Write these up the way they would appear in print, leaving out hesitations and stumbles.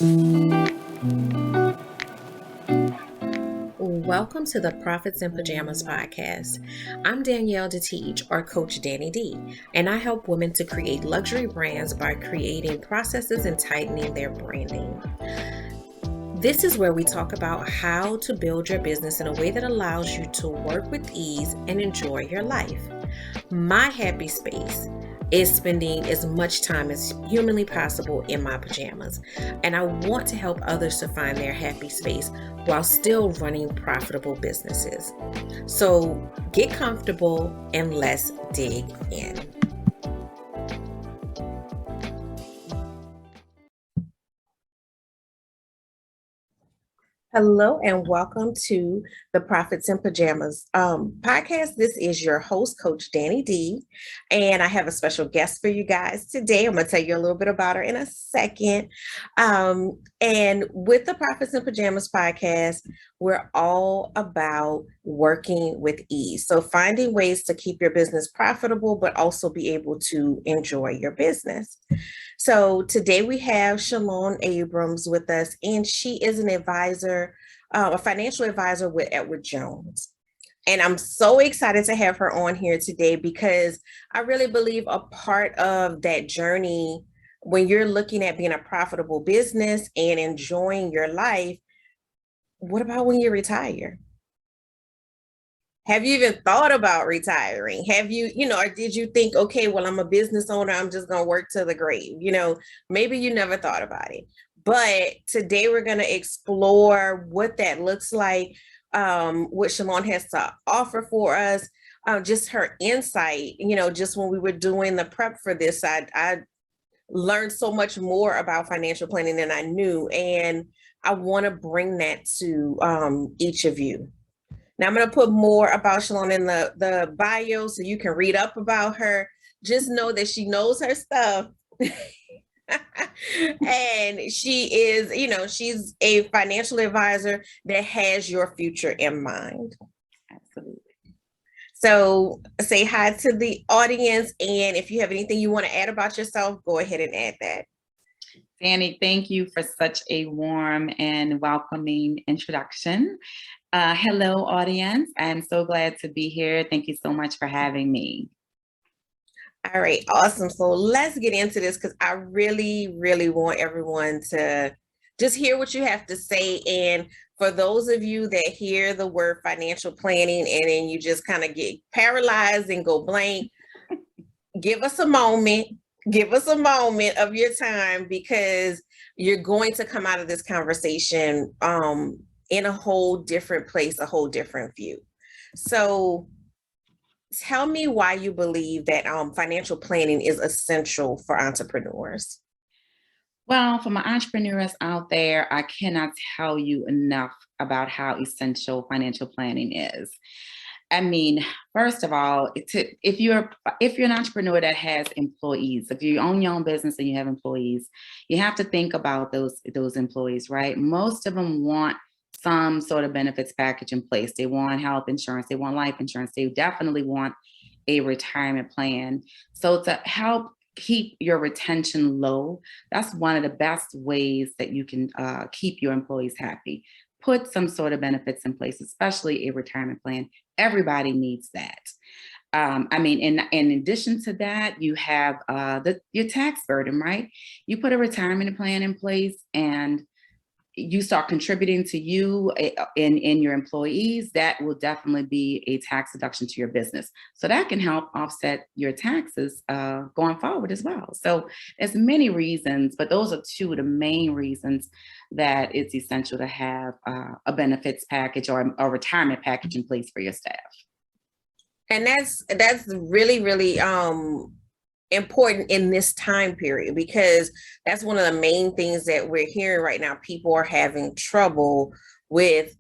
Welcome to the Profits in Pajamas podcast. I'm Danielle DeTeach, or Coach Danny D, and I help women to create luxury brands by creating processes and tightening their branding. This is where we talk about how to build your business in a way that allows you to work with ease and enjoy your life. My happy space is spending as much time as humanly possible in my pajamas, and I want to help others to find their happy space while still running profitable businesses. So get comfortable and let's dig in. Hello and welcome to the Profits in Pajamas podcast. This is your host, Coach Danny D, and I have a special guest for you guys today. I'm going to tell you a little bit about her in a second. And with the Profits in Pajamas podcast, we're all about working with ease. So finding ways to keep your business profitable, but also be able to enjoy your business. So today we have Chelon Abrahms with us, and she is an advisor, a financial advisor with Edward Jones. And I'm so excited to have her on here today because I really believe a part of that journey when you're looking at being a profitable business and enjoying your life, what about when you retire? Have you even thought about retiring? Have you, or did you think, okay, well, I'm a business owner, I'm just going to work to the grave? Maybe you never thought about it. But today we're going to explore what that looks like, what Shalom has to offer for us, just her insight. Just when we were doing the prep for this, I learned so much more about financial planning than I knew. And I want to bring that to each of you. Now I'm going to put more about Shalom in the bio so you can read up about her. Just know that she knows her stuff. And she is, she's a financial advisor that has your future in mind. Absolutely. So say hi to the audience. And if you have anything you want to add about yourself, go ahead and add that. Danny, thank you for such a warm and welcoming introduction. Hello, audience. I'm so glad to be here. Thank you so much for having me. All right, awesome. So let's get into this because I really, really want everyone to just hear what you have to say. And for those of you that hear the word financial planning and then you just kind of get paralyzed and go blank, give us a moment. Give us a moment of your time because you're going to come out of this conversation in a whole different place, a whole different view. So tell me why you believe that financial planning is essential for entrepreneurs. Well, for my entrepreneurs out there, I cannot tell you enough about how essential financial planning is. I mean, first of all, if you're an entrepreneur that has employees, if you own your own business and you have employees, you have to think about those employees, right? Most of them want some sort of benefits package in place. They want health insurance, they want life insurance, they definitely want a retirement plan. So to help keep your retention low, that's one of the best ways that you can keep your employees happy. Put some sort of benefits in place, especially a retirement plan. Everybody needs that. In addition to that, you have your tax burden, right? You put a retirement plan in place and you start contributing to you in your employees, that will definitely be a tax deduction to your business. So that can help offset your taxes going forward as well. So there's many reasons, but those are two of the main reasons that it's essential to have a benefits package or a retirement package in place for your staff. And that's really, really important in this time period because that's one of the main things that we're hearing right now. People are having trouble with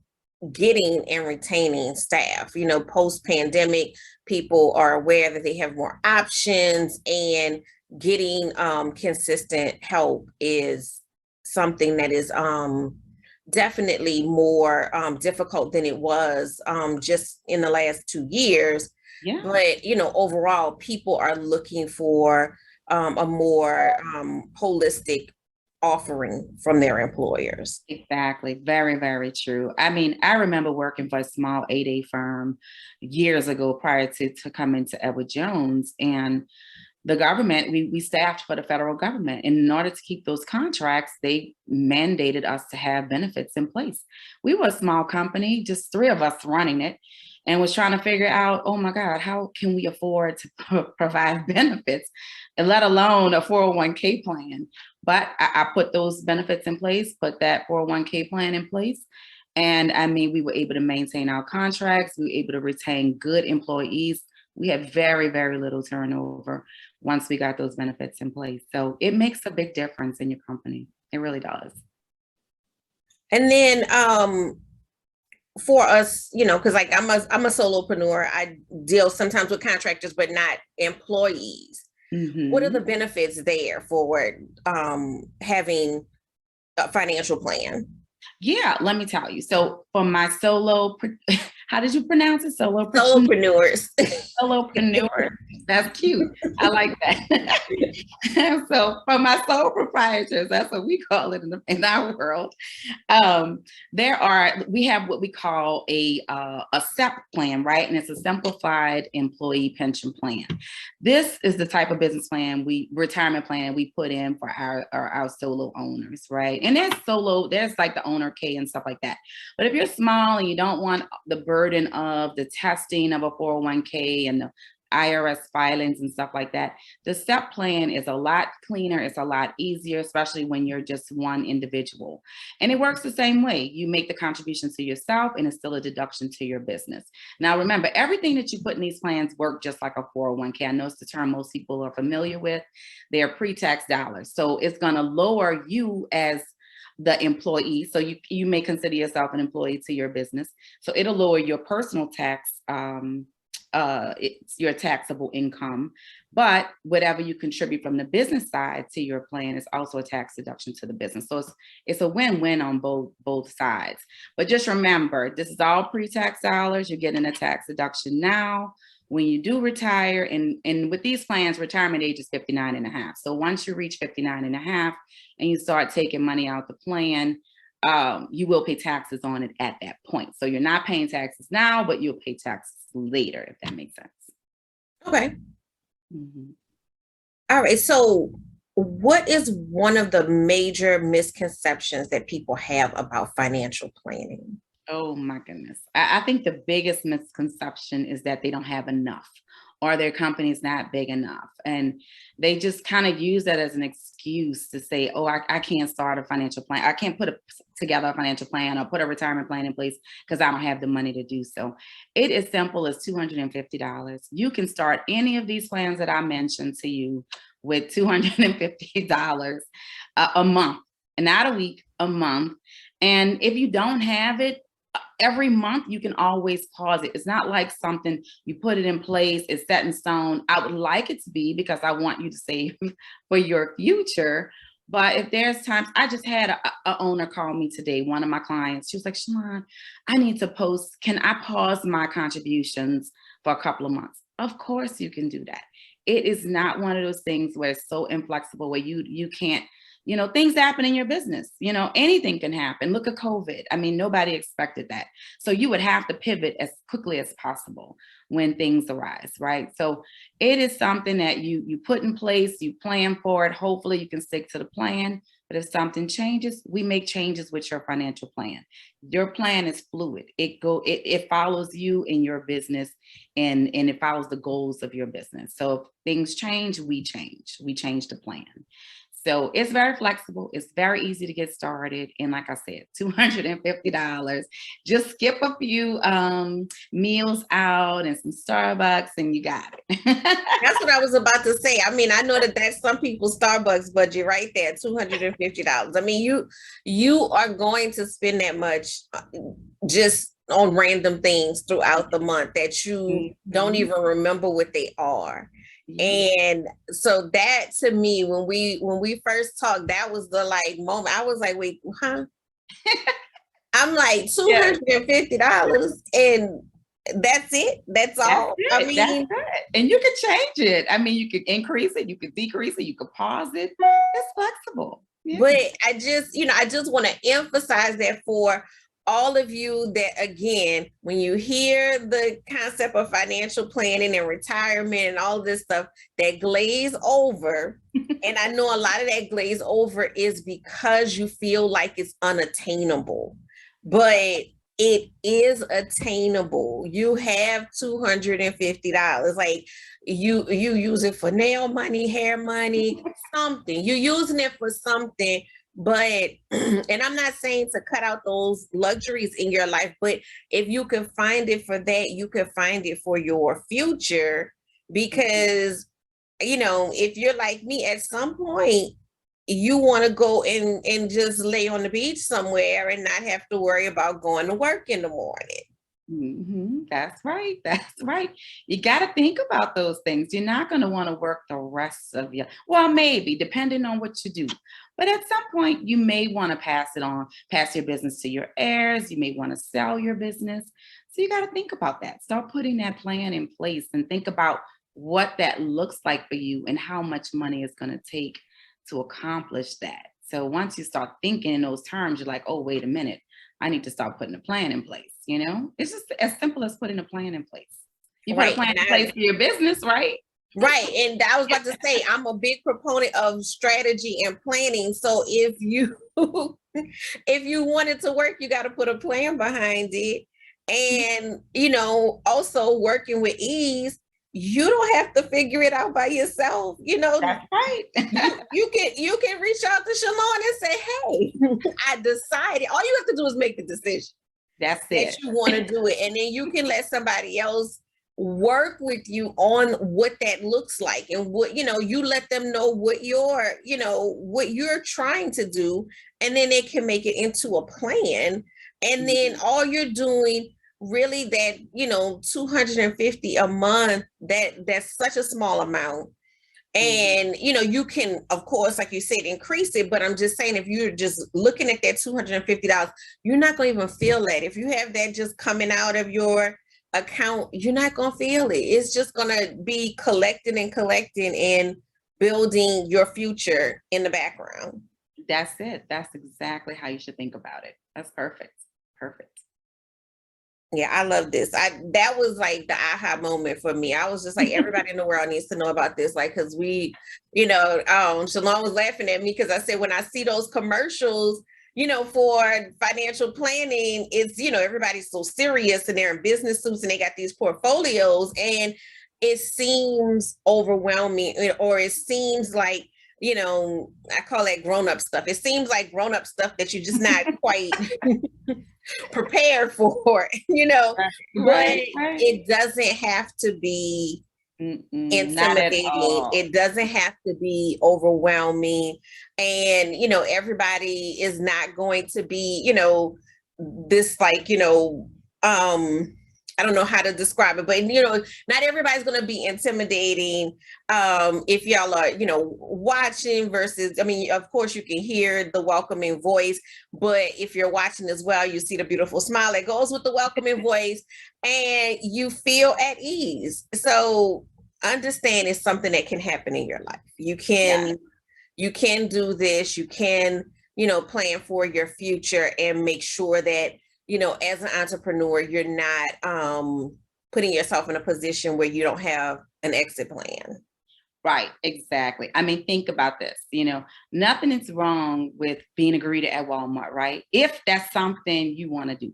getting and retaining staff. Post-pandemic, people are aware that they have more options, and getting consistent help is something that is definitely more difficult than it was just in the last 2 years. Yeah. But, overall, people are looking for a more holistic offering from their employers. Exactly. Very, very true. I mean, I remember working for a small 8A firm years ago prior to coming to Edward Jones. And the government, we staffed for the federal government. And in order to keep those contracts, they mandated us to have benefits in place. We were a small company, just three of us running it, and was trying to figure out, oh my God, how can we afford to provide benefits, let alone a 401k plan? But I put those benefits in place, put that 401k plan in place. And I mean, we were able to maintain our contracts. We were able to retain good employees. We had very, very little turnover once we got those benefits in place. So it makes a big difference in your company. It really does. And then for us, because like I'm a solopreneur, I deal sometimes with contractors, but not employees. Mm-hmm. What are the benefits there for having a financial plan? Yeah, let me tell you. So for my how did you pronounce it? Solopreneurs. Solopreneur. That's cute. I like that. So for my sole proprietors, that's what we call it in our world. We have what we call a SEP plan, right? And it's a simplified employee pension plan. This is the type of business plan retirement plan we put in for our solo owners, right? And there's like the owner K and stuff like that. But if you're small and you don't want the burden of the testing of a 401k and the IRS filings and stuff like that, the SEP plan is a lot cleaner. It's a lot easier, especially when you're just one individual. And it works the same way. You make the contributions to yourself and it's still a deduction to your business. Now, remember, everything that you put in these plans work just like a 401k. I know it's the term most people are familiar with. They're pre-tax dollars. So it's going to lower you as the employee. So you may consider yourself an employee to your business. So it'll lower your personal tax, it's your taxable income, but whatever you contribute from the business side to your plan is also a tax deduction to the business. So it's a win-win on both sides. But just remember, this is all pre-tax dollars. You're getting a tax deduction now. When you do retire, and with these plans, retirement age is 59 and a half. So once you reach 59 and a half and you start taking money out the plan, you will pay taxes on it at that point. So you're not paying taxes now, but you'll pay taxes later, if that makes sense. Okay. Mm-hmm. All right. So what is one of the major misconceptions that people have about financial planning? Oh my goodness. I think the biggest misconception is that they don't have enough or their company's not big enough. And they just kind of use that as an excuse to say, oh, I can't start a financial plan. I can't put together a financial plan or put a retirement plan in place because I don't have the money to do so. It is simple as $250. You can start any of these plans that I mentioned to you with $250 a month, and not a week, a month. And if you don't have it, every month you can always pause it. It's not like something you put it in place, it's set in stone. I would like it to be because I want you to save for your future. But if there's times, I just had a owner call me today, one of my clients. She was like, Shalon, I need to post. Can I pause my contributions for a couple of months? Of course you can do that. It is not one of those things where it's so inflexible where you can't. Things happen in your business. Anything can happen. Look at COVID. I mean, nobody expected that. So you would have to pivot as quickly as possible when things arise, right? So it is something that you put in place, you plan for it. Hopefully you can stick to the plan. But if something changes, we make changes with your financial plan. Your plan is fluid. It follows you in your business and it follows the goals of your business. So if things change, we change. We change the plan. So it's very flexible. It's very easy to get started. And like I said, $250. Just skip a few meals out and some Starbucks and you got it. That's what I was about to say. I mean, I know that's some people's Starbucks budget right there, $250. I mean, you are going to spend that much just on random things throughout the month that you don't even remember what they are. And so that to me, when we first talked, that was the moment. I was like, wait, huh? I'm like $250 and that's it. That's all. It. I mean, that's it. And you can change it. I mean, you could increase it, you could decrease it, you could pause it. It's flexible. Yeah. But I just want to emphasize that for all of you that, again, when you hear the concept of financial planning and retirement and all this stuff, that glaze over. And I know a lot of that glaze over is because you feel like it's unattainable, but it is attainable. You have $250. Like you use it for nail money, hair money, something. You're using it for something. But, and I'm not saying to cut out those luxuries in your life, but if you can find it for that, you can find it for your future. Because, if you're like me, at some point, you want to go and just lay on the beach somewhere and not have to worry about going to work in the morning. That's right. That's right. You got to think about those things. You're not going to want to work the rest of your, well, maybe depending on what you do. But at some point, you may want to pass your business to your heirs. You may want to sell your business. So you got to think about that. Start putting that plan in place and think about what that looks like for you and how much money it's going to take to accomplish that. So once you start thinking in those terms, you're like, oh, wait a minute. I need to start putting a plan in place. It's just as simple as putting a plan in place. You put a plan in place for your business, right? Right. And I was about to say, I'm a big proponent of strategy and planning. So if you wanted to work, you got to put a plan behind it. And, also working with ease, you don't have to figure it out by yourself. That's right. you can reach out to Shalom and say, hey, I decided. All you have to do is make the decision. That's it. That you want to do it. And then you can let somebody else work with you on what that looks like, and what, you let them know what you're trying to do, and then they can make it into a plan. And then all you're doing really that, $250 a month, that's such a small amount. And, you can, of course, like you said, increase it. But I'm just saying, if you're just looking at that $250, you're not going to even feel that. If you have that just coming out of your account, you're not going to feel it. It's just going to be collecting and building your future in the background. That's it. That's exactly how you should think about it. That's perfect. Perfect. Yeah, I love this. That was like the aha moment for me. I was just like, everybody in the world needs to know about this. Like, cause we, Shalom was laughing at me because I said, when I see those commercials, for financial planning, it's, everybody's so serious and they're in business suits and they got these portfolios, and it seems overwhelming, or it seems like, I call that grown-up stuff. It seems like grown-up stuff that you're just not quite prepared for, but it doesn't have to be intimidating. It doesn't have to be overwhelming. And, everybody is not going to be, this like, I don't know how to describe it, but, not everybody's going to be intimidating. If y'all are, watching versus, of course you can hear the welcoming voice, but if you're watching as well, you see the beautiful smile that goes with the welcoming voice, and you feel at ease. So understand it's something that can happen in your life. You can do this, you can, plan for your future and make sure that, as an entrepreneur, you're not putting yourself in a position where you don't have an exit plan. Right, exactly. Think about this, nothing is wrong with being a greeter at Walmart, right? If that's something you want to do.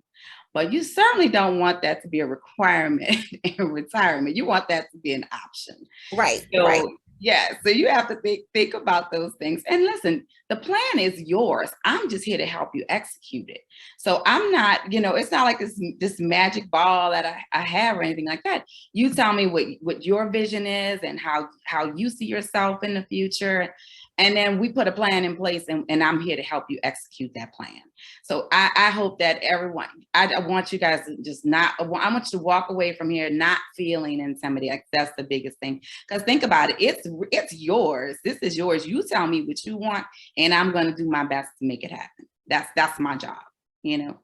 But you certainly don't want that to be a requirement in retirement. You want that to be an option. Right, so, right. Yeah, so you have to think about those things. And listen, the plan is yours. I'm just here to help you execute it. So I'm not, it's not like this magic ball that I have or anything like that. You tell me what your vision is and how you see yourself in the future. And then we put a plan in place, and I'm here to help you execute that plan. So I hope that everyone, I want you guys to I want you to walk away from here not feeling intimidated. Like, that's the biggest thing. Because think about it, it's yours. This is yours. You tell me what you want, and I'm going to do my best to make it happen. That's my job, No,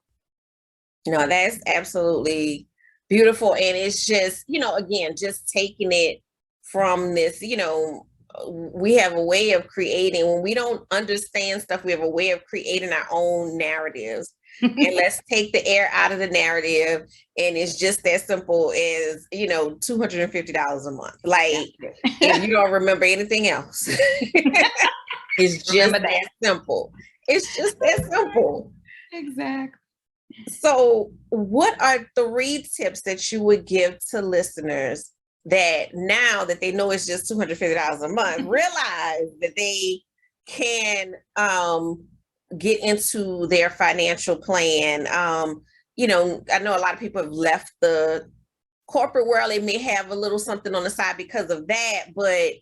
that's absolutely beautiful. And it's just, again, just taking it from this, we have a way of creating, when we don't understand stuff, we have a way of creating our own narratives. And let's take the air out of the narrative. And it's just that simple as, $250 a month. Like, if you don't remember anything else, it's just that simple. It's just that simple. Exactly. So what are 3 tips that you would give to listeners that now that they know it's just $250 a month, realize that they can get into their financial plan? I know a lot of people have left the corporate world. They may have a little something on the side because of that, but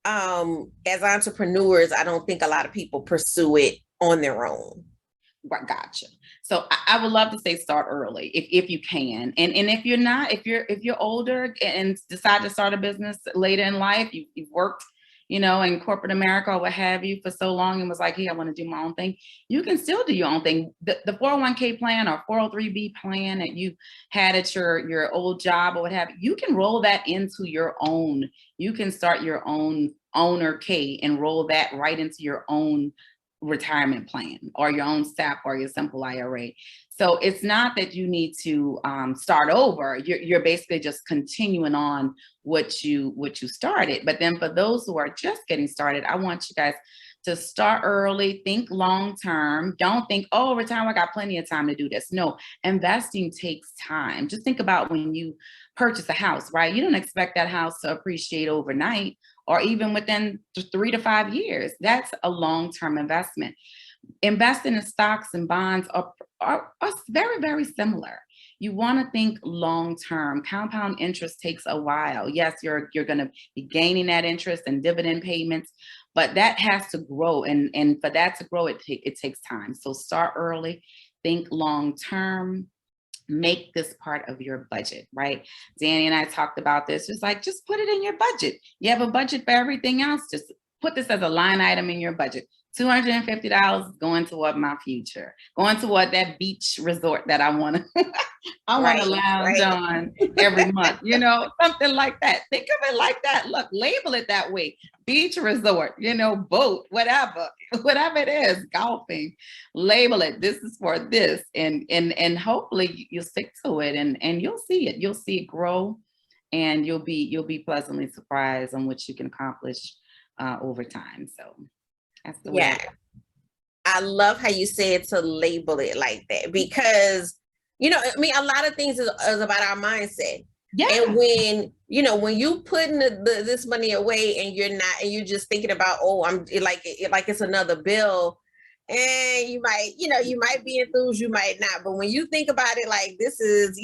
as entrepreneurs, I don't think a lot of people pursue it on their own. Gotcha. So I would love to say start early if you can. And if you're not, if you're older and decide to start a business later in life, you've worked, in corporate America or what have you for so long and was like, hey, I want to do my own thing. You can still do your own thing. The 401k plan or 403b plan that you had at your old job or what have you, you can roll that into your own. You can start your own owner K and roll that right into your own retirement plan or your own SAP or your simple IRA. So it's not that you need to start over. You're basically just continuing on what you started. But then for those who are just getting started, I want you guys to start early, think long term. Don't think, oh, retirement, I got plenty of time to do this. No, investing takes time. Just think about when you purchase a house, right? You don't expect that house to appreciate overnight or even within 3 to 5 years. That's a long-term investment. Investing in stocks and bonds are very, very similar. You want to think long-term. Compound interest takes a while. Yes, you're going to be gaining that interest and dividend payments, but that has to grow. And for that to grow, it takes time. So start early, think long-term. Make this part of your budget, right? Danny and I talked about this. Just put it in your budget. You have a budget for everything else. Just put this as a line item in your budget. $250 going toward my future, going toward that beach resort that I want to lounge on every month, something like that. Think of it like that. Look, label it that way. Beach resort, boat, whatever it is, golfing, label it. This is for this. And hopefully you'll stick to it and you'll see it. You'll see it grow and you'll be pleasantly surprised on what you can accomplish over time. So that's the way. I love how you said to label it like that because, a lot of things is about our mindset. Yeah. And when you putting this money away and you're just thinking about, oh, I'm like it's another bill, and you might be enthused, you might not. But when you think about it, like this is,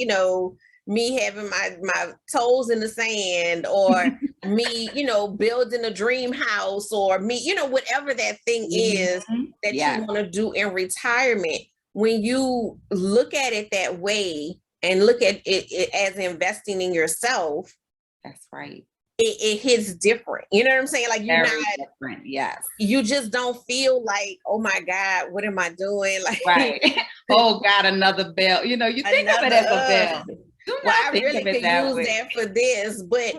me having my toes in the sand, or me, building a dream house, or me, whatever that thing is that you want to do in retirement. When you look at it that way and look at it as investing in yourself, that's right. It hits different. You know what I'm saying? Like you're very not different. Yes. You just don't feel like, oh my God, what am I doing? Like, right. Oh God, another bill. You think of it as a bill. Well, I really could use that for this, but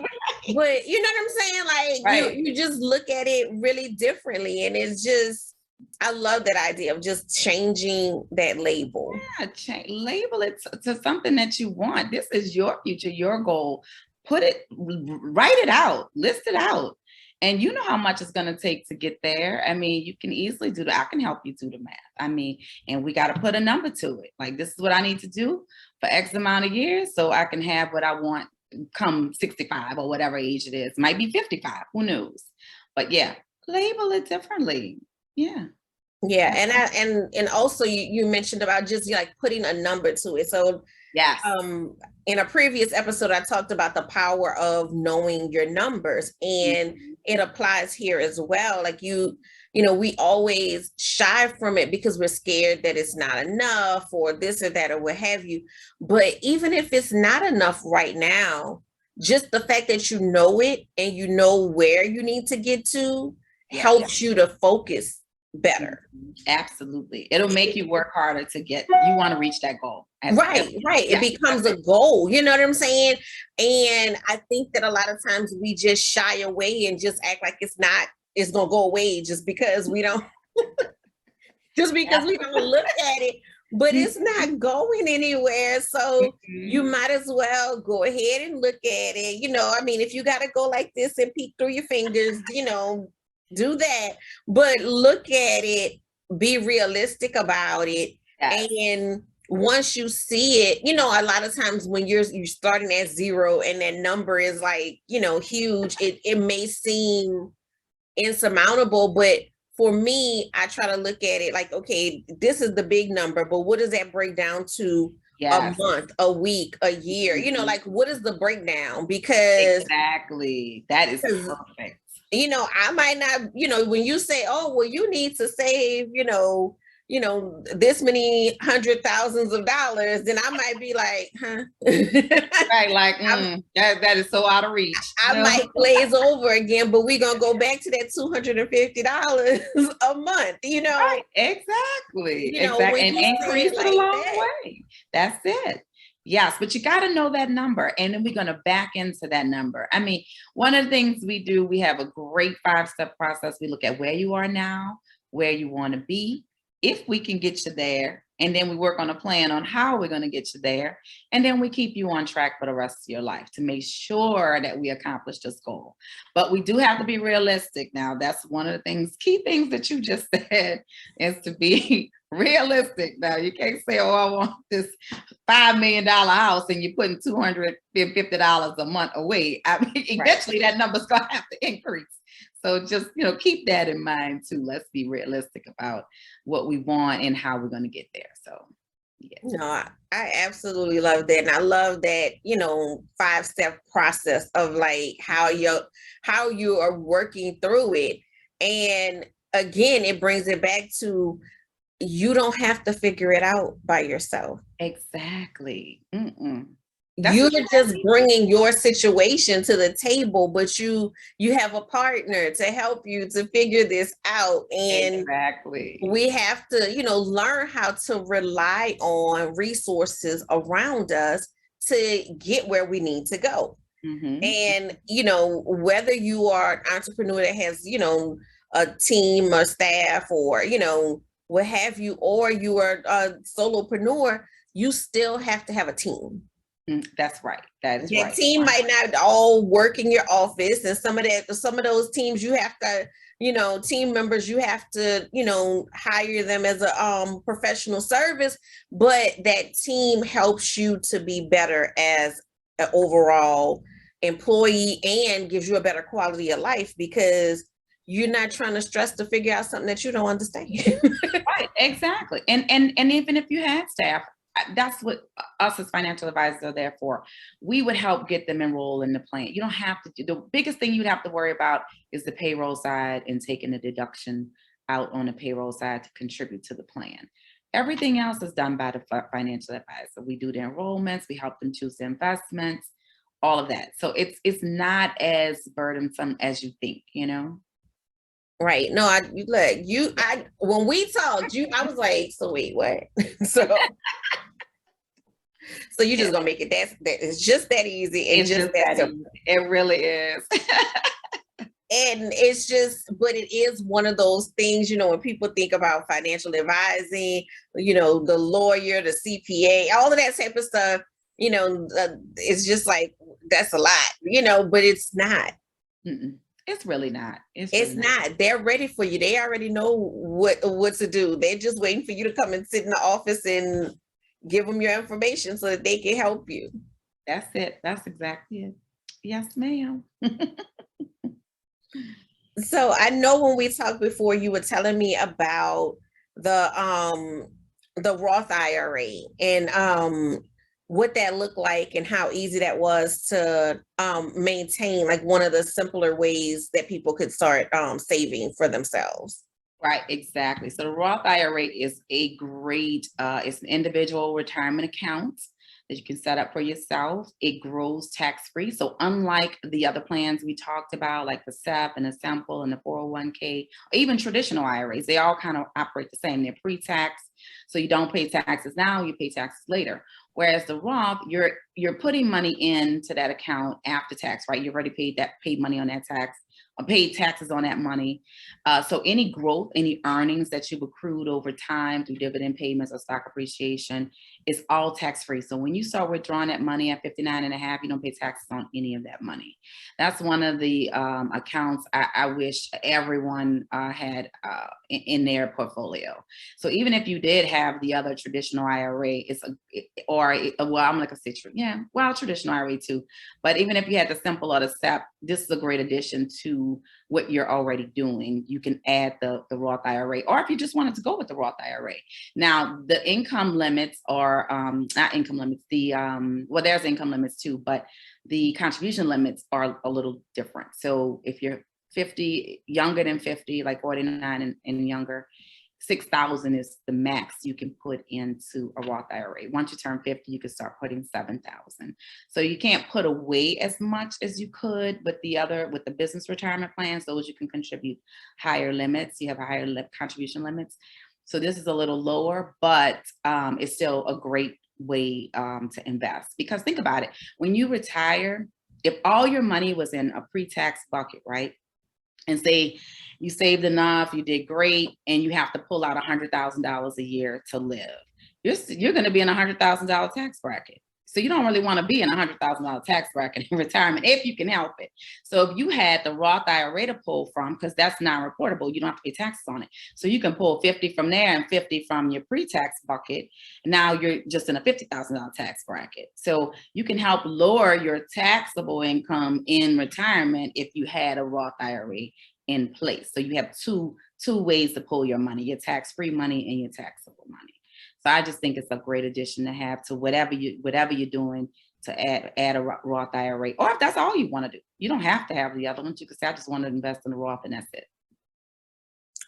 you know what I'm saying? Like you just look at it really differently, and it's just, I love that idea of just changing that label. Yeah, label it to something that you want. This is your future, your goal. Write it out, list it out. And you know how much it's going to take to get there. I mean, you can easily do that. I can help you do the math. I mean, and we got to put a number to it. Like, this is what I need to do for X amount of years so I can have what I want come 65 or whatever age it is. Might be 55, who knows? But yeah, label it differently. Yeah. Yeah. And also you mentioned about just like putting a number to it. So yes. In a previous episode, I talked about the power of knowing your numbers, and it applies here as well. Like we always shy from it because we're scared that it's not enough or this or that or what have you. But even if it's not enough right now, just the fact that you know it and you know where you need to get to helps you to focus better. Absolutely. It'll make you work harder you want to reach that goal. Right. It becomes a goal. You know what I'm saying? And I think that a lot of times we just shy away and just act like it's going to go away just because we don't, we don't look at it, but it's not going anywhere. So you might as well go ahead and look at it. If you got to go like this and peek through your fingers, do that, but look at it, be realistic about it. Yes. And once you see it, a lot of times when you're starting at zero and that number is like, huge, it may seem insurmountable, but for me, I try to look at it like, okay, this is the big number, but what does that break down to? Yes. A month, a week, a year, like what is the breakdown? Because exactly, that is perfect. I might not, when you say, oh, well, you need to save, this many $100,000s of dollars, then I might be like, huh? Right, like that is so out of reach. I might glaze over again, but we're gonna go back to that $250 a month, Right, exactly. Exactly. And increase it along the way. That's it. Yes, but you got to know that number. And then we're going to back into that number. I mean, one of the things we do, we have a great 5-step process. We look at where you are now, where you want to be, if we can get you there. And then we work on a plan on how we're going to get you there. And then we keep you on track for the rest of your life to make sure that we accomplish this goal. But we do have to be realistic. Now, that's one of the key things that you just said, is to be realistic. Now, you can't say, oh, I want this $5 million house and you're putting $250 a month away. I mean, eventually that number's going to have to increase. So just, keep that in mind too. Let's be realistic about what we want and how we're going to get there. So, yeah. No, I absolutely love that. And I love that, 5-step process of like how you are working through it. And again, it brings it back to, you don't have to figure it out by yourself. Exactly. You're just bringing your situation to the table, but you have a partner to help you to figure this out. And exactly, we have to, learn how to rely on resources around us to get where we need to go. And, whether you are an entrepreneur that has, a team or staff or, what have you, or you are a solopreneur, you still have to have a team. That's right. That is Your right. team might not all work in your office, and some of those teams you have to, team members, you have to, hire them as a professional service, but that team helps you to be better as an overall employee and gives you a better quality of life because you're not trying to stress to figure out something that you don't understand. Right, exactly. And even if you had staff, that's what us as financial advisors are there for. We would help get them enrolled in the plan. You don't have to the biggest thing you'd have to worry about is the payroll side and taking the deduction out on the payroll side to contribute to the plan. Everything else is done by the financial advisor. We do the enrollments, we help them choose the investments, all of that. So it's not as burdensome as you think, Right. No, when we talked, I was like, so wait, what? So you just gonna make it that it's just that easy and just that simple. It really is. And it's just, but it is one of those things, when people think about financial advising, the lawyer, the CPA, all of that type of stuff, it's just like, that's a lot, but it's not. It's really not. It's not. They're ready for you. They already know what to do. They're just waiting for you to come and sit in the office and give them your information so that they can help you. That's it. That's exactly it. Yes, ma'am. So I know when we talked before, you were telling me about the Roth IRA and what that looked like and how easy that was to maintain, like one of the simpler ways that people could start saving for themselves. Right, exactly. So the Roth IRA is a great, it's an individual retirement account that you can set up for yourself. It grows tax-free. So unlike the other plans we talked about, like the SEP and the Simple and the 401k, or even traditional IRAs, they all kind of operate the same. They're pre-tax. So you don't pay taxes now, you pay taxes later. Whereas the Roth, you're putting money into that account after tax, right? You already paid money on that tax, or paid taxes on that money. So any growth, any earnings that you've accrued over time through dividend payments or stock appreciation is all tax-free. So when you start withdrawing that money at 59 and a half, you don't pay taxes on any of that money. That's one of the accounts I wish everyone had in their portfolio. So even if you did have the other traditional IRA, I'm like a traditional IRA too. But even if you had the Simple or the SEP, this is a great addition to what you're already doing. You can add the Roth IRA, or if you just wanted to go with the Roth IRA. Now, the income limits are not income limits. There's income limits too, but the contribution limits are a little different. So if you're 50, younger than 50, like 49 and younger, 6,000 is the max you can put into a Roth IRA. Once you turn 50, you can start putting 7,000. So you can't put away as much as you could with the business retirement plans. Those you can contribute higher limits. You have a higher contribution limits. So this is a little lower, but it's still a great way to invest. Because think about it, when you retire, if all your money was in a pre-tax bucket, right? And say you saved enough, you did great, and you have to pull out $100,000 a year to live. You're going to be in a $100,000 tax bracket. So you don't really want to be in a $100,000 tax bracket in retirement if you can help it. So if you had the Roth IRA to pull from, because that's non-reportable, you don't have to pay taxes on it. So you can pull 50 from there and 50 from your pre-tax bucket. Now you're just in a $50,000 tax bracket. So you can help lower your taxable income in retirement if you had a Roth IRA in place. So you have two ways to pull your money, your tax-free money and your taxable money. So I just think it's a great addition to have to whatever you're doing, to add a Roth IRA, or if that's all you want to do. You don't have to have the other ones. You can say, I just want to invest in the Roth, and that's it.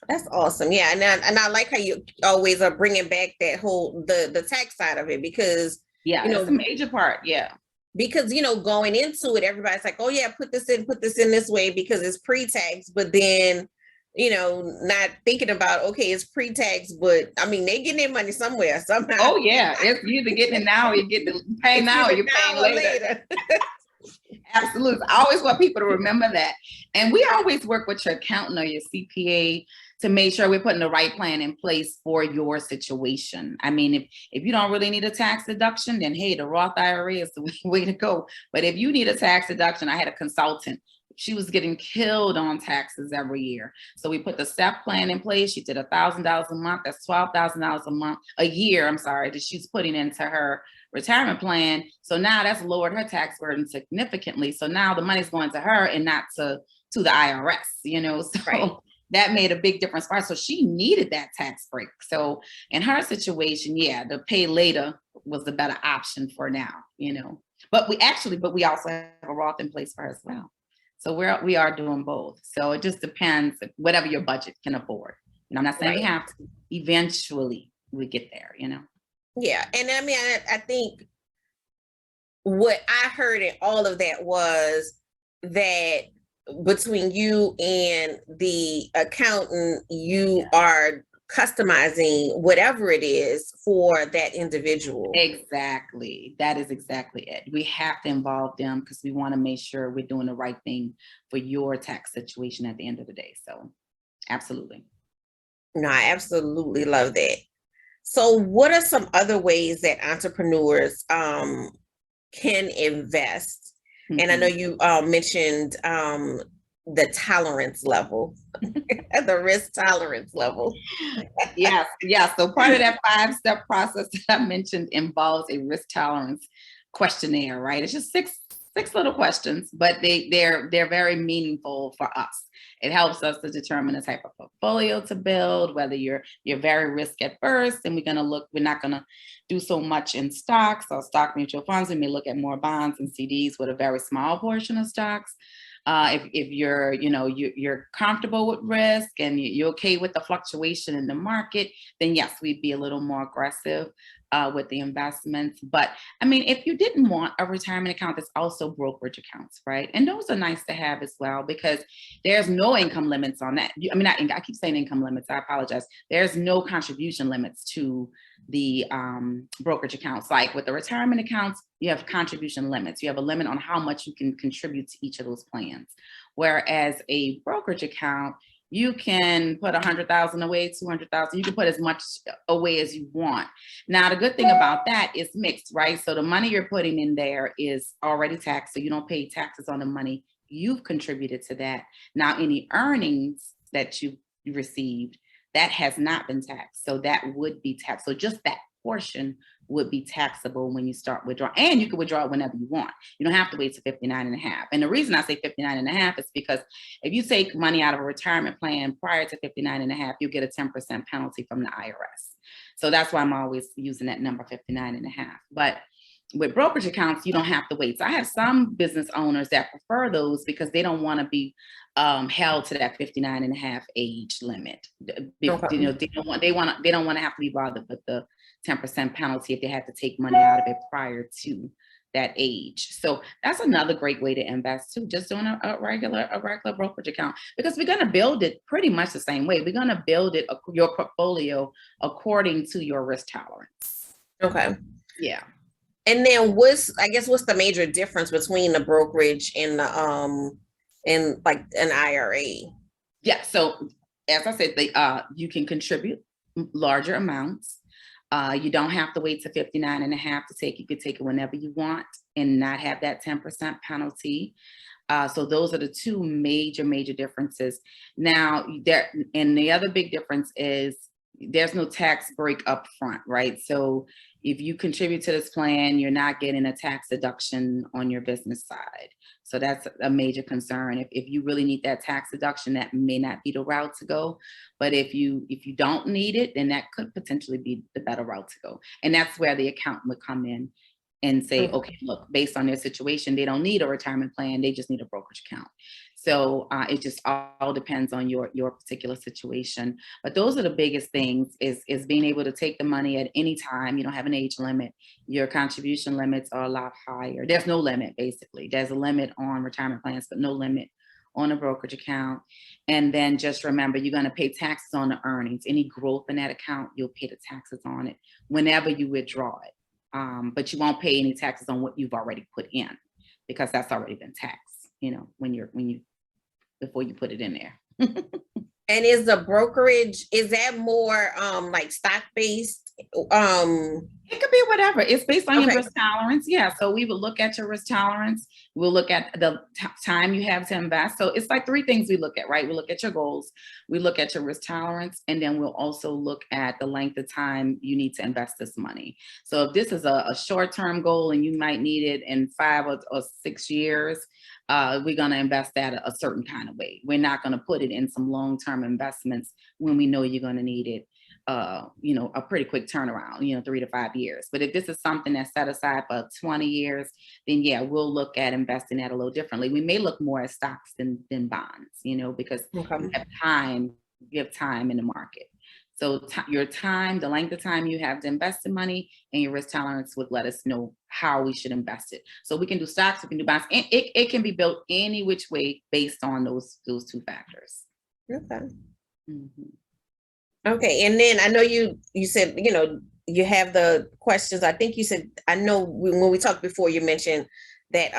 That's awesome. Yeah, and I like how you always are bringing back that whole the tax side of it, because it's a major part. Yeah. Because going into it, everybody's like, oh yeah, put this in this way because it's pre-tax, but then not thinking about, okay, it's pre-tax, but I mean, they getting their money somewhere, somehow. Oh yeah, it's either getting it now or you get the pay now or you're paying later. Absolutely. I always want people to remember that. And we always work with your accountant or your CPA to make sure we're putting the right plan in place for your situation. I mean, if you don't really need a tax deduction, then hey, the Roth IRA is the way to go. But if you need a tax deduction, I had a consultant. She was getting killed on taxes every year. So we put the SEP plan in place. She did $1,000 a month. That's $12,000 a year, that she's putting into her retirement plan. So now that's lowered her tax burden significantly. So now the money's going to her and not to the IRS, so right. That made a big difference for her. So she needed that tax break. So in her situation, the pay later was the better option for now, but we also have a Roth in place for her as well. So we are doing both. So it just depends, whatever your budget can afford. I'm not saying you have to. Eventually we get there, Yeah. And I mean, I think what I heard in all of that was that between you and the accountant, you are customizing whatever it is for that individual. Exactly. That is exactly it. We have to involve them because we want to make sure we're doing the right thing for your tax situation at the end of the day. So absolutely. No, I absolutely love that. So what are some other ways that entrepreneurs can invest? Mm-hmm. And I know you mentioned the tolerance level, the risk tolerance level. Yes. So part of that 5-step process that I mentioned involves a risk tolerance questionnaire, right? It's just six little questions, but they're very meaningful for us. It helps us to determine the type of portfolio to build, whether you're very risk adverse, and we're not gonna do so much in stocks or stock mutual funds. We may look at more bonds and CDs with a very small portion of stocks. If you're comfortable with risk and you're okay with the fluctuation in the market, then yes, we'd be a little more aggressive. with the investments. But I mean, if you didn't want a retirement account, there's also brokerage accounts, right? And those are nice to have as well, because there's no income limits on that. I keep saying income limits. I apologize. There's no contribution limits to the brokerage accounts. Like with the retirement accounts, you have contribution limits. You have a limit on how much you can contribute to each of those plans. Whereas a brokerage account, you can put 100,000 away, 200,000. You can put as much away as you want. Now, the good thing about that is mixed, right? So the money you're putting in there is already taxed. So you don't pay taxes on the money you've contributed to that. Now, any earnings that you received, that has not been taxed. So that would be taxed. So just that portion would be taxable when you start withdrawing. And you can withdraw it whenever you want. You don't have to wait to 59 and a half. And the reason I say 59 and a half is because if you take money out of a retirement plan prior to 59 and a half, you get a 10% penalty from the IRS. So that's why I'm always using that number 59 and a half. But with brokerage accounts, you don't have to wait. So I have some business owners that prefer those because they don't want to be held to that 59 and a half age limit. Okay. You know, they don't want to have to be bothered with the 10% penalty if they had to take money out of it prior to that age. So that's another great way to invest too, just doing a regular brokerage account, because we're going to build it pretty much the same way. We're going to build it, your portfolio, according to your risk tolerance. Okay. Yeah. And then what's the major difference between the brokerage and the and like an IRA? Yeah. So as I said, you can contribute larger amounts. You don't have to wait to 59 and a half to take. You could take it whenever you want and not have that 10% penalty. So those are the two major differences. Now, and the other big difference is there's no tax break up front, right? So if you contribute to this plan, you're not getting a tax deduction on your business side. So that's a major concern. If you really need that tax deduction, that may not be the route to go. But if you don't need it, then that could potentially be the better route to go. And that's where the accountant would come in and say, okay, look, based on their situation, they don't need a retirement plan. They just need a brokerage account. So it just all depends on your particular situation. But those are the biggest things is being able to take the money at any time. You don't have an age limit. Your contribution limits are a lot higher. There's no limit, basically. There's a limit on retirement plans, but no limit on a brokerage account. And then just remember, you're going to pay taxes on the earnings. Any growth in that account, you'll pay the taxes on it whenever you withdraw it. But you won't pay any taxes on what you've already put in, because that's already been taxed, before you put it in there. And is the brokerage, is that more like stock-based? It could be whatever. It's based on your risk tolerance. Yeah. So we will look at your risk tolerance. We'll look at the time you have to invest. So it's like three things we look at, right? We look at your goals, we look at your risk tolerance, and then we'll also look at the length of time you need to invest this money. So if this is a short-term goal and you might need it in 5 or 6 years, we're going to invest that a certain kind of way. We're not going to put it in some long-term investments when we know you're going to need it, a pretty quick turnaround, 3 to 5 years. But if this is something that's set aside for 20 years, then yeah, we'll look at investing that a little differently. We may look more at stocks than bonds, because you have time in the market. So your time, the length of time you have to invest the money, and your risk tolerance would let us know how we should invest it. So we can do stocks, we can do bonds, and it can be built any which way based on those two factors. Okay. Mm-hmm. Okay, and then I know you said, you have the questions. I think you said, I know when we talked before, you mentioned that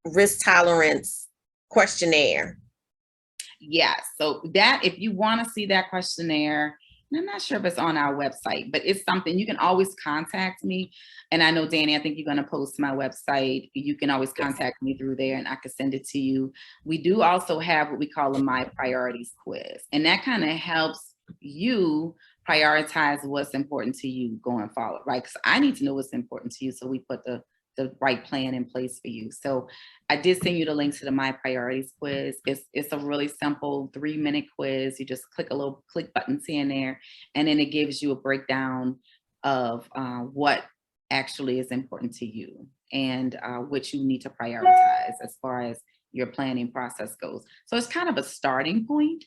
risk tolerance questionnaire. Yes. So that, if you want to see that questionnaire, and I'm not sure if it's on our website, but it's something you can always contact me. And I know, Danny, I think you're going to post my website. You can always contact me through there and I can send it to you. We do also have what we call a My Priorities quiz. And that kind of helps you prioritize what's important to you going forward, right? Because I need to know what's important to you. So we put the right plan in place for you. So I did send you the link to the My Priorities quiz. It's a really simple 3-minute quiz. You just click buttons here and there, and then it gives you a breakdown of what actually is important to you and which you need to prioritize as far as your planning process goes. So it's kind of a starting point.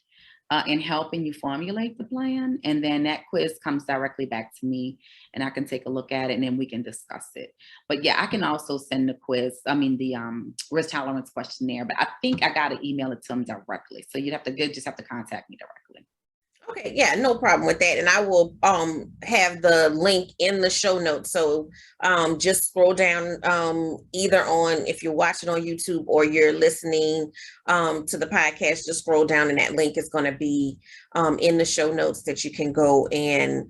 in helping you formulate the plan. And then that quiz comes directly back to me and I can take a look at it and then we can discuss it. But yeah, I can also send the risk tolerance questionnaire, but I think I got to email it to them directly. So just have to contact me directly. Okay, yeah, no problem with that. And I will have the link in the show notes. So just scroll down either on, if you're watching on YouTube or you're listening to the podcast, just scroll down and that link is going to be in the show notes that you can go and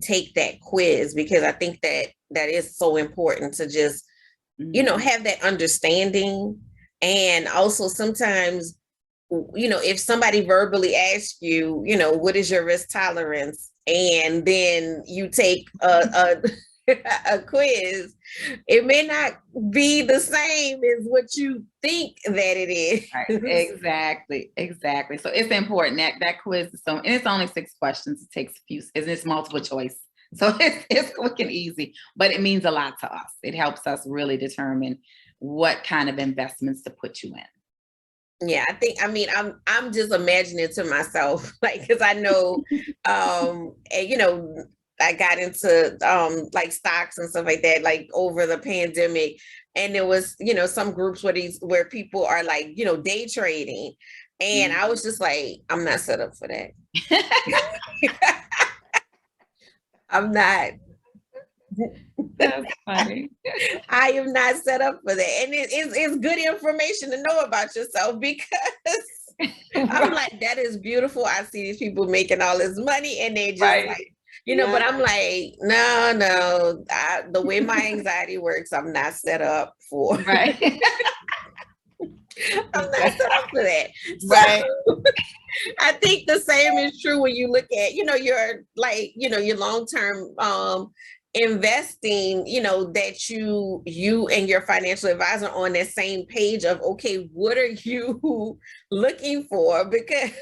take that quiz, because I think that is so important to just, have that understanding. And also sometimes, if somebody verbally asks you, what is your risk tolerance? And then you take a quiz, it may not be the same as what you think that it is. Right. Exactly. So it's important that quiz is and it's only 6 questions. It takes it's multiple choice. So it's quick and easy, but it means a lot to us. It helps us really determine what kind of investments to put you in. Yeah, I'm just imagining to myself, like, because I know, and, I got into like stocks and stuff like that, like over the pandemic. And there was, some groups where people are like, day trading. And I was just like, I'm not set up for that. I'm not. That's funny. I am not set up for that. And it's good information to know about yourself, because I'm like, that is beautiful. I see these people making all this money and they just like, but I'm like, no, the way my anxiety works, I'm not set up for. Right. I'm not set up for that. Right. So, I think the same is true when you look at, your your long-term investing, that you and your financial advisor on that same page of, okay, what are you looking for? Because,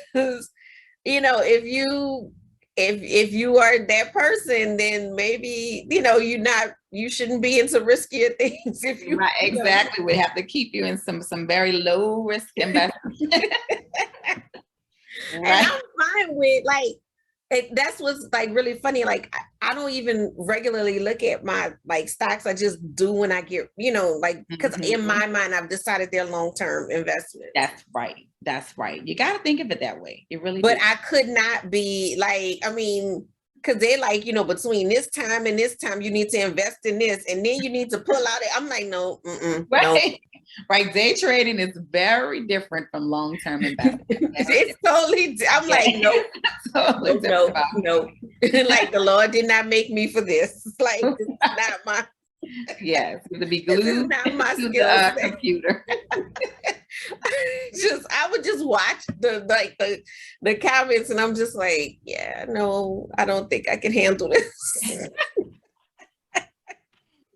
if you are that person, then maybe, you shouldn't be into riskier things. If you right, exactly. We have to keep you in some very low risk investments. Right. And I'm fine with that's what's like really funny. Like I don't even regularly look at my stocks. I just do when I get, because in my mind, I've decided they're long-term investments. That's right. You got to think of it that way. It really. But I could not be because they're like, between this time and this time, you need to invest in this, and then you need to pull out it. I'm like, no, right. No. Right. Day trading is very different from long-term investment. It's totally, I'm like, no, totally no. Like the Lord did not make me for this. Like, this is not my. Yes, to be glued not my to the computer. I would just watch the comments, and I'm just like, yeah, no, I don't think I can handle this.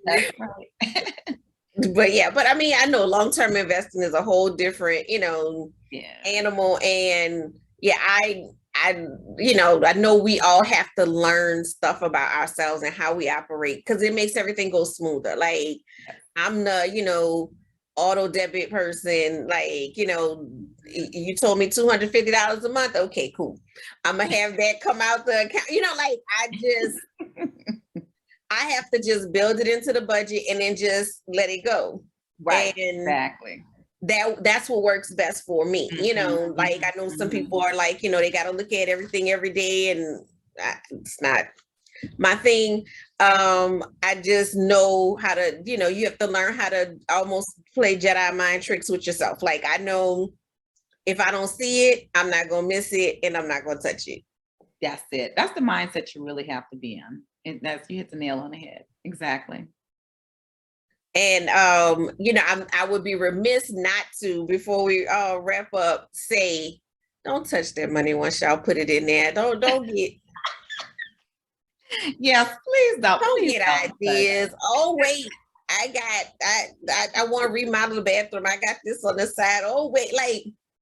That's right. But I know long-term investing is a whole different, animal. And I know we all have to learn stuff about ourselves and how we operate, because it makes everything go smoother. Like I'm the, auto debit person. Like, you told me $250 a month. Okay, cool. I'm going to have that come out the account. I have to just build it into the budget and then just let it go. Right. And exactly. That's what works best for me. I know some people are like, they got to look at everything every day, and it's not my thing. I just know how to, you have to learn how to almost play Jedi mind tricks with yourself. Like I know if I don't see it, I'm not going to miss it, and I'm not going to touch it. That's it. That's the mindset you really have to be in. And you hit the nail on the head. Exactly. And, I would be remiss not to, before we wrap up, say, don't touch that money once y'all put it in there. Don't get. Yes, please don't. Don't get ideas. Oh, wait, I want to remodel the bathroom. I got this on the side. Oh, wait,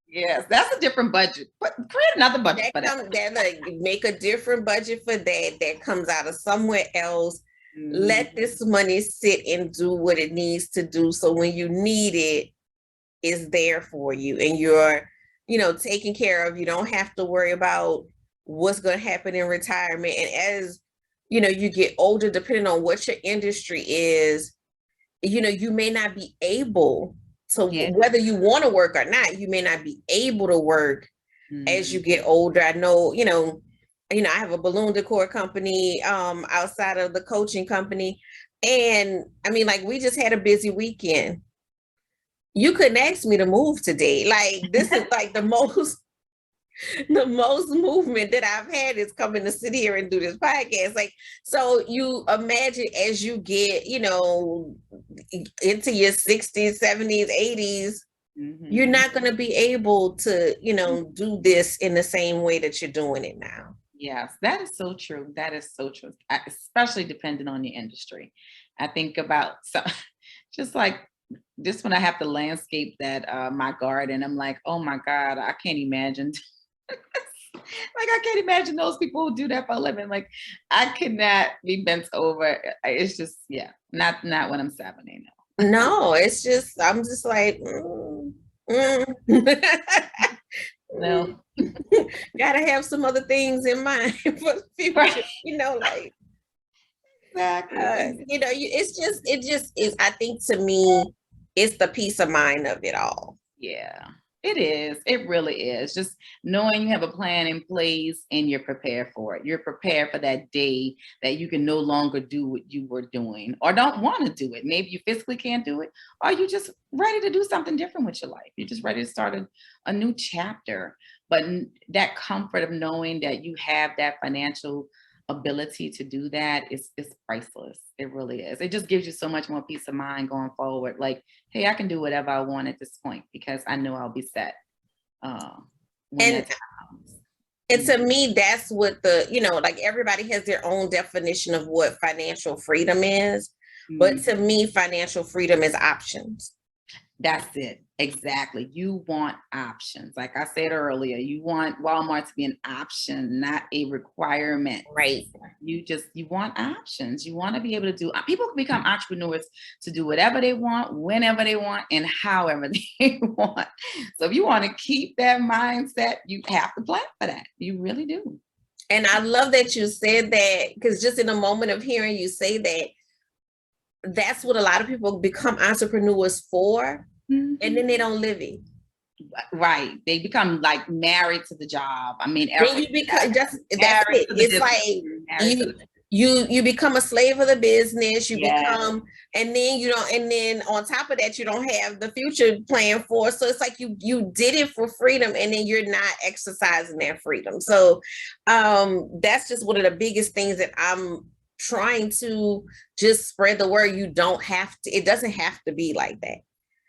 yes, that's a different budget. But create another budget for that. Make a different budget for that comes out of somewhere else. Let this money sit and do what it needs to do. So when you need it, it's there for you, and you're taken care of. You don't have to worry about what's going to happen in retirement. And as, you get older, depending on what your industry is, you may not be able to, whether you want to work or not, you may not be able to work as you get older. I know, I have a balloon decor company outside of the coaching company. And I mean, like, we just had a busy weekend. You couldn't ask me to move today. Like, this is like the most movement that I've had is coming to sit here and do this podcast. Like, so you imagine as you get, into your 60s, 70s, 80s, you're not going to be able to, do this in the same way that you're doing it now. Yes, that is so true. That is so true, especially depending on your industry. I think about just like just when I have to landscape that my garden, I'm like, oh my God, I can't imagine. Like, I can't imagine those people who do that for a living. Like, I cannot be bent over. It's just, not when I'm 70. No, it's just, I'm just like, No. Gotta have some other things in mind for the future, Right. like Exactly. it just is. I think to me, it's the peace of mind of it all. Yeah, it is. It really is. Just knowing you have a plan in place and you're prepared for it. You're prepared for that day that you can no longer do what you were doing or don't want to do it. Maybe you physically can't do it, or you're just ready to do something different with your life. You're just ready to start a new chapter. But that comfort of knowing that you have that financial ability to do that is priceless. It really is. It just gives you so much more peace of mind going forward. Like, hey, I can do whatever I want at this point because I know I'll be set when that time comes. And to me, that's what like, everybody has their own definition of what financial freedom is. But to me, financial freedom is options. That's it. Exactly. You want options. Like I said earlier, you want Walmart to be an option, not a requirement. Right. You want options. You want to be able to do, people can become entrepreneurs to do whatever they want, whenever they want, and however they want. So if you want to keep that mindset, you have to plan for that. You really do. And I love that you said that, because just in a moment of hearing you say that, that's what a lot of people become entrepreneurs for. And then they don't live it. Right. They become like married to the job. I mean, then you become that's it. It's like you become a slave of the business. You become, and then on top of that, you don't have the future plan for. So it's like you did it for freedom, and then you're not exercising that freedom. So that's just one of the biggest things that I'm trying to just spread the word. You don't have to. It doesn't have to be like that.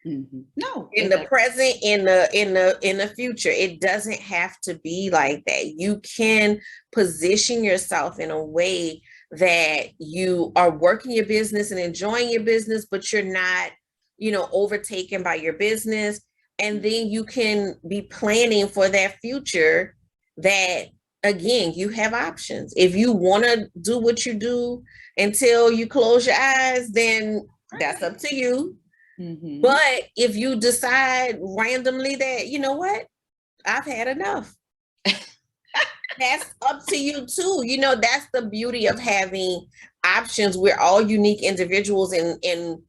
No, in the present, in the future, it doesn't have to be like that. You can position yourself in a way that you are working your business and enjoying your business, but you're not, overtaken by your business. And then you can be planning for that future that, again, you have options. If you want to do what you do until you close your eyes, then that's up to you. But if you decide randomly that, you know what, I've had enough, that's up to you too. That's the beauty of having options. We're all unique individuals, and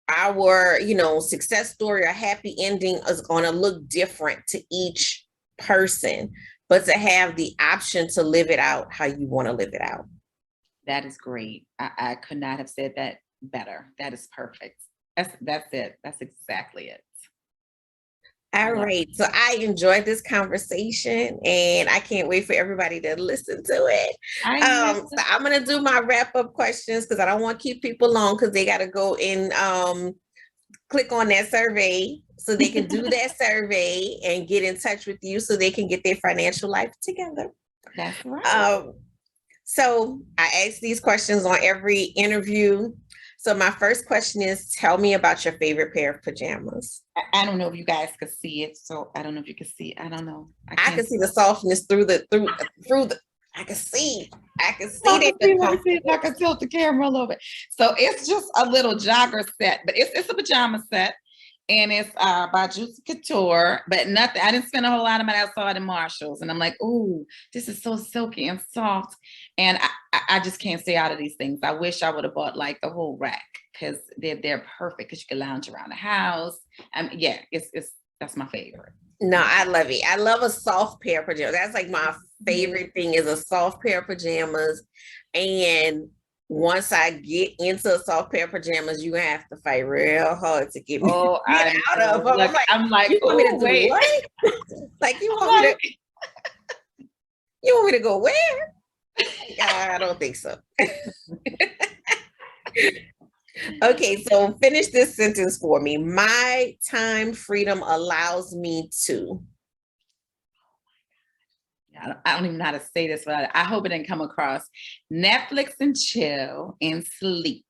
our, success story or happy ending is going to look different to each person, but to have the option to live it out how you want to live it out. That is great. I could not have said that better. That is perfect. That's it. That's exactly it. All right. So I enjoyed this conversation, and I can't wait for everybody to listen to it. So I'm going to do my wrap up questions because I don't want to keep people long, because they got to go and click on that survey so they can do that survey and get in touch with you so they can get their financial life together. That's right. So I ask these questions on every interview. So my first question is, tell me about your favorite pair of pajamas. I don't know if you guys could see it. So I don't know if you can see it. I don't know. I can see the softness through the, I can see it. Let me see if I can tilt the camera a little bit. So it's just a little jogger set, but it's a pajama set. and it's by Juicy Couture, but nothing. I didn't spend a whole lot of money. I saw it in Marshalls, and I'm like, "Ooh, this is so silky and soft," and I just can't stay out of these things. I wish I would have bought like the whole rack because they're perfect because you can lounge around the house. Yeah, it's that's my favorite. No, I love it. I love a soft pair of pajamas. That's like my favorite thing is a soft pair of pajamas. And once I get into a soft pair of pajamas, you're gonna have to fight real hard to get me get out of them. Look, I'm like, you want me to do wait. what? Like you want me to go where? I don't think so. Okay, so finish this sentence for me. My time freedom allows me to. I don't even know how to say this, but I hope it didn't come across. Netflix and chill and sleep.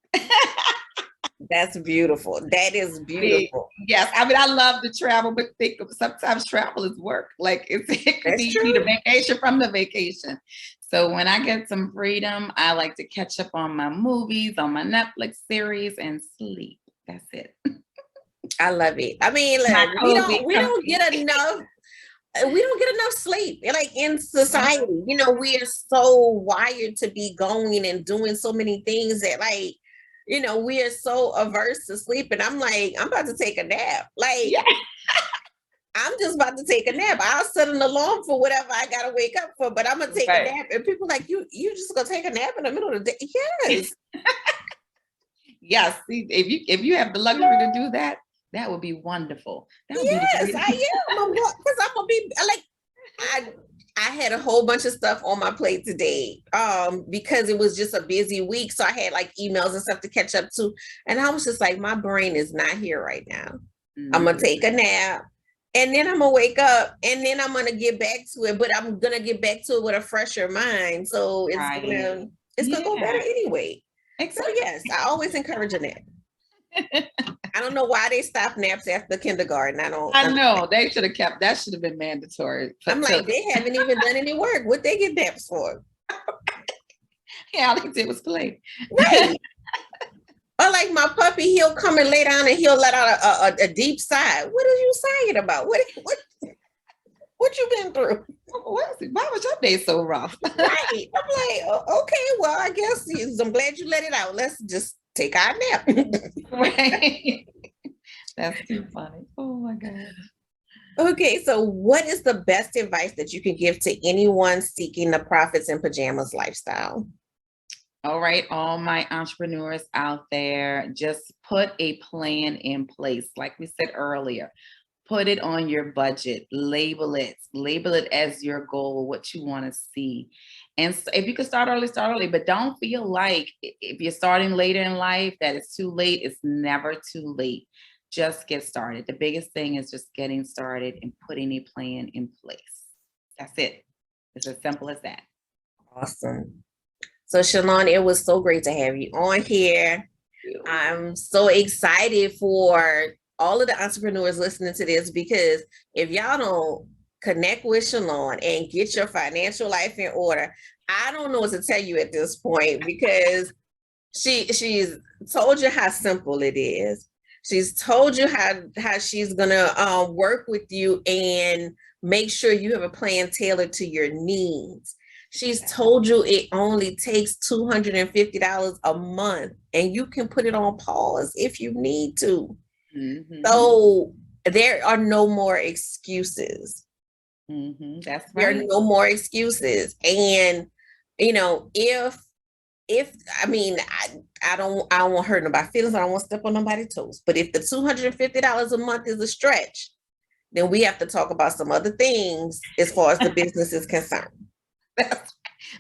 That's beautiful. That is beautiful. Yes, I mean I love to travel, but sometimes travel is work. Like it could That's be true. the vacation from the vacation. So when I get some freedom, I like to catch up on my movies, on my Netflix series, and sleep. That's it. I love it. I mean, look, we don't get enough. We don't get enough sleep. Like in society, you know, we are so wired to be going and doing so many things that, like, you know, we are so averse to sleep. And I'm like, I'm about to take a nap. Like, Yeah. I'm just about to take a nap. I'll set an alarm for whatever I gotta wake up for, but I'm gonna take a nap. And people like, you just gonna take a nap in the middle of the day? Yes. Yes. See, if you have the luxury to do that, that would be wonderful. That would yes, I am. Because I'm gonna be like, I had a whole bunch of stuff on my plate today because it was just a busy week. So I had like emails and stuff to catch up to. And I was just like, my brain is not here right now. Mm-hmm. I'm gonna take a nap. And then I'm gonna wake up and then I'm gonna get back to it, but I'm gonna get back to it with a fresher mind. So it's gonna go better anyway. Exactly. So yes, I always encourage a nap. I don't know why they stopped naps after kindergarten. I know they should have kept that. Should have been mandatory. I'm like, they haven't even done any work. What they get naps for? Yeah, all they did was play. Right. Or like my puppy, he'll come and lay down and he'll let out a deep sigh. What are you sighing about? What you been through? Why was your day so rough? Right. I'm like, okay, well, I guess I'm glad you let it out. Let's just take our nap. Right. That's too funny. Oh my God. Okay, so what is the best advice that you can give to anyone seeking the profits in pajamas lifestyle? All right, all my entrepreneurs out there, just put a plan in place. Like we said earlier, put it on your budget, label it as your goal, what you want to see. And so if you can start early, but don't feel like if you're starting later in life that it's too late. It's never too late. Just get started. The biggest thing is just getting started and putting a plan in place. That's it. It's as simple as that. Awesome. So Shalon, it was so great to have you on here. I'm so excited for all of the entrepreneurs listening to this, because if y'all don't connect with Shalon and get your financial life in order, I don't know what to tell you at this point, because she's told you how simple it is. She's told you how she's gonna work with you and make sure you have a plan tailored to your needs. She's told you it only takes $250 a month and you can put it on pause if you need to. Mm-hmm. So there are no more excuses. Mm-hmm. That's right. There are no more excuses. And, you know, if I mean, I don't want to hurt nobody's feelings. I don't want to step on nobody's toes. But if the $250 a month is a stretch, then we have to talk about some other things as far as the business is concerned.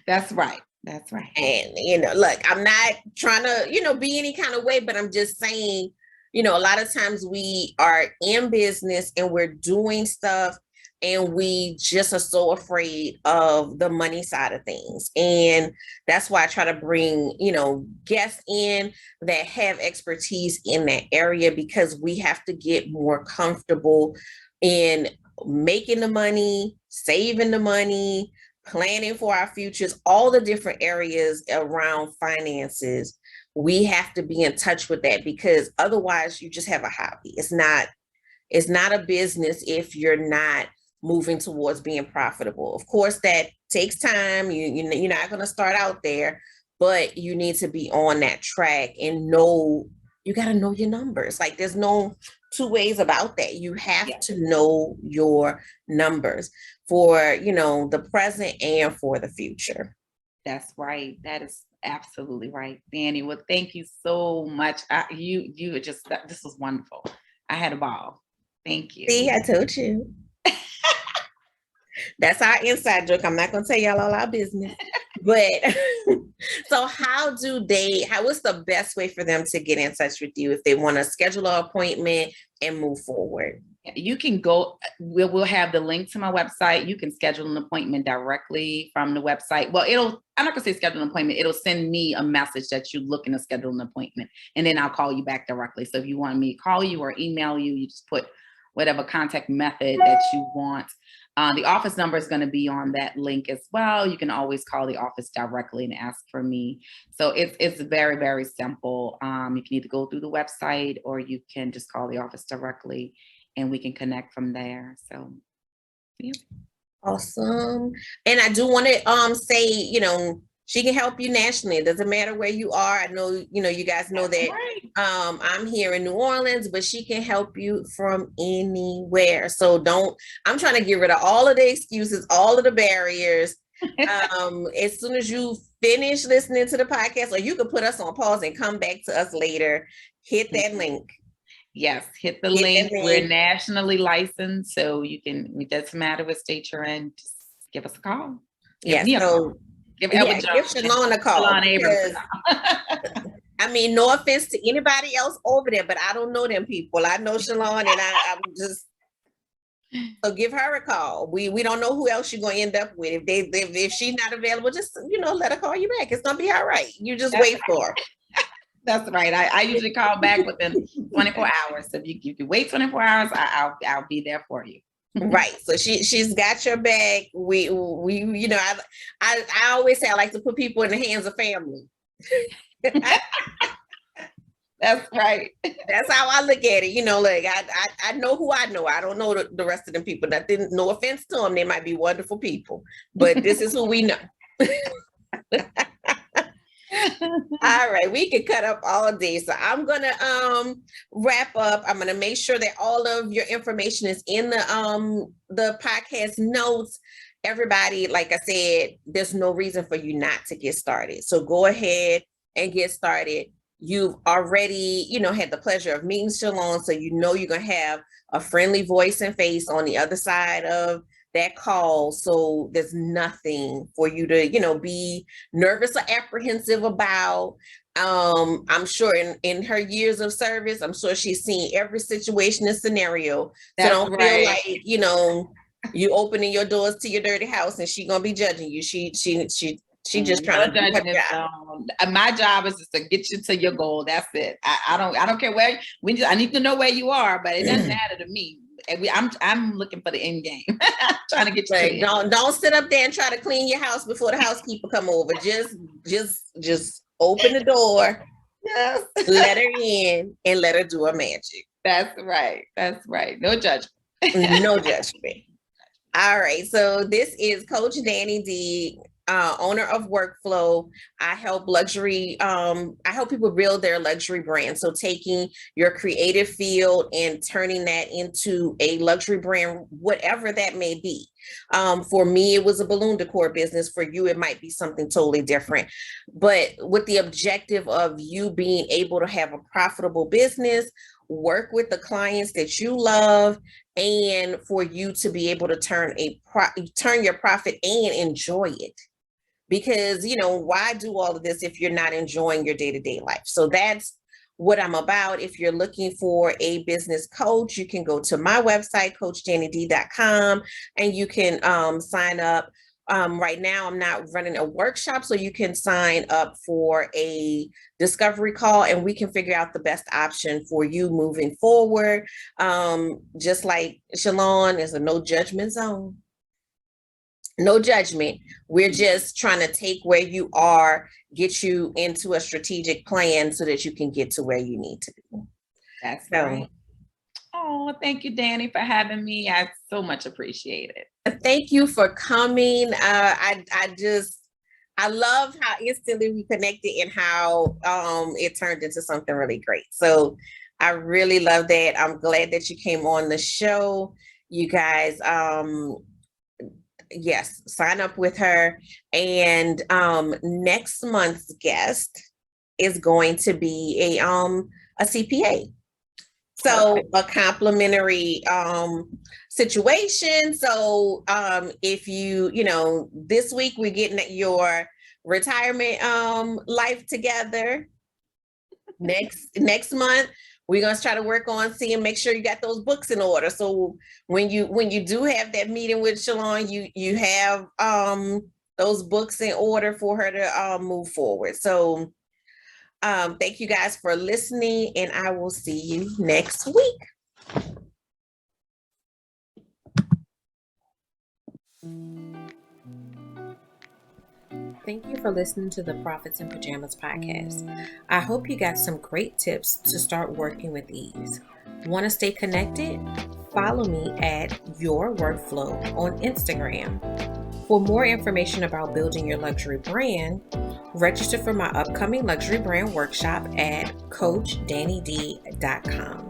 That's right. That's right. And, you know, look, I'm not trying to, you know, be any kind of way, but I'm just saying, you know, a lot of times we are in business and we're doing stuff and we just are so afraid of the money side of things. And that's why I try to bring, you know, guests in that have expertise in that area, because we have to get more comfortable in making the money, saving the money, planning for our futures, all the different areas around finances. We have to be in touch with that, because otherwise you just have a hobby. It's not It's not a business if you're not moving towards being profitable. Of course, that takes time. You're not going to start out there, but you need to be on that track and you got to know your numbers. Like there's no two ways about that. You have to know your numbers for, the present and for the future. That's right. That is absolutely right, Danny. Well, thank you so much. This was wonderful. I had a ball. Thank you. See, I told you. That's our inside joke. I'm not going to tell y'all all our business. But so what's the best way for them to get in touch with you if they want to schedule an appointment and move forward? You can go, we'll have the link to my website. You can schedule an appointment directly from the website. Well, I'm not gonna say schedule an appointment. It'll send me a message that you're looking to schedule an appointment, and then I'll call you back directly. So if you want me to call you or email you, you just put whatever contact method that you want. The office number is going to be on that link as well. You can always call the office directly and ask for me. So it's very, very simple. You can either go through the website or you can just call the office directly and we can connect from there. So, yeah. Awesome. And I do want to say, she can help you nationally. It doesn't matter where you are. I know, you guys know that I'm here in New Orleans, but she can help you from anywhere. So I'm trying to get rid of all of the excuses, all of the barriers. As soon as you finish listening to the podcast, or you can put us on pause and come back to us later, hit that link. Yes, hit the link. We're nationally licensed, so it doesn't matter what state you're in, just give us a call. Give Chelon a call. Chelon Abrahms. I mean, no offense to anybody else over there, but I don't know them people. I know Shalom, and I'm just, so give her a call. We don't know who else you're going to end up with. If she's not available, just, let her call you back. It's going to be all right. You just wait for her. That's right. I usually call back within 24 hours. So if you wait 24 hours, I'll be there for you. Right. So she's got your back. We I always say I like to put people in the hands of family. That's right. That's how I look at it. I know who I know. I don't know the rest of them people. No offense to them. They might be wonderful people, but this is who we know. All right, we could cut up all day. So I'm gonna wrap up. I'm gonna make sure that all of your information is in the podcast notes. Everybody, like I said, there's no reason for you not to get started. So go ahead and get started. You've already, had the pleasure of meeting Shalom, so you're gonna have a friendly voice and face on the other side of that call. So there's nothing for you to, be nervous or apprehensive about. I'm sure in her years of service, I'm sure she's seen every situation and scenario. So don't feel like, you opening your doors to your dirty house and she gonna be judging you. She just trying to do her job. My job is just to get you to your goal. That's it. I don't care where I need to know where you are, but it doesn't matter to me. I'm looking for the end game. Trying to get you. Don't sit up there and try to clean your house before the housekeeper come over. Just open the door. Yes. Let her in and let her do her magic. That's right. No judgment. No judgment. All right. So this is Coach Danny D, owner of Workflow. I help people build their luxury brand. So taking your creative field and turning that into a luxury brand, whatever that may be. For me, it was a balloon decor business. For you, it might be something totally different, but with the objective of you being able to have a profitable business, work with the clients that you love, and for you to be able to turn your profit and enjoy it. Because, why do all of this if you're not enjoying your day-to-day life? So that's what I'm about. If you're looking for a business coach, you can go to my website, coachdannyd.com, and you can sign up. Right now, I'm not running a workshop, so you can sign up for a discovery call and we can figure out the best option for you moving forward. Just like Shalom is a no judgment zone. No judgment. We're just trying to take where you are, get you into a strategic plan so that you can get to where you need to be. That's right. Oh, thank you, Danny, for having me. I so much appreciate it. Thank you for coming. I love how instantly we connected and how it turned into something really great. So I really love that. I'm glad that you came on the show. You guys, yes, sign up with her. And next month's guest is going to be a CPA. So a complimentary situation. So if this week we're getting your retirement life together. Next month we're gonna try to work on make sure you got those books in order. So when you do have that meeting with Shalom, you have those books in order for her to move forward. So thank you guys for listening, and I will see you next week. Thank you for listening to the Profits in Pajamas podcast. I hope you got some great tips to start working with ease. Want to stay connected? Follow me at Your Workflow on Instagram. For more information about building your luxury brand, register for my upcoming luxury brand workshop at CoachDannyD.com.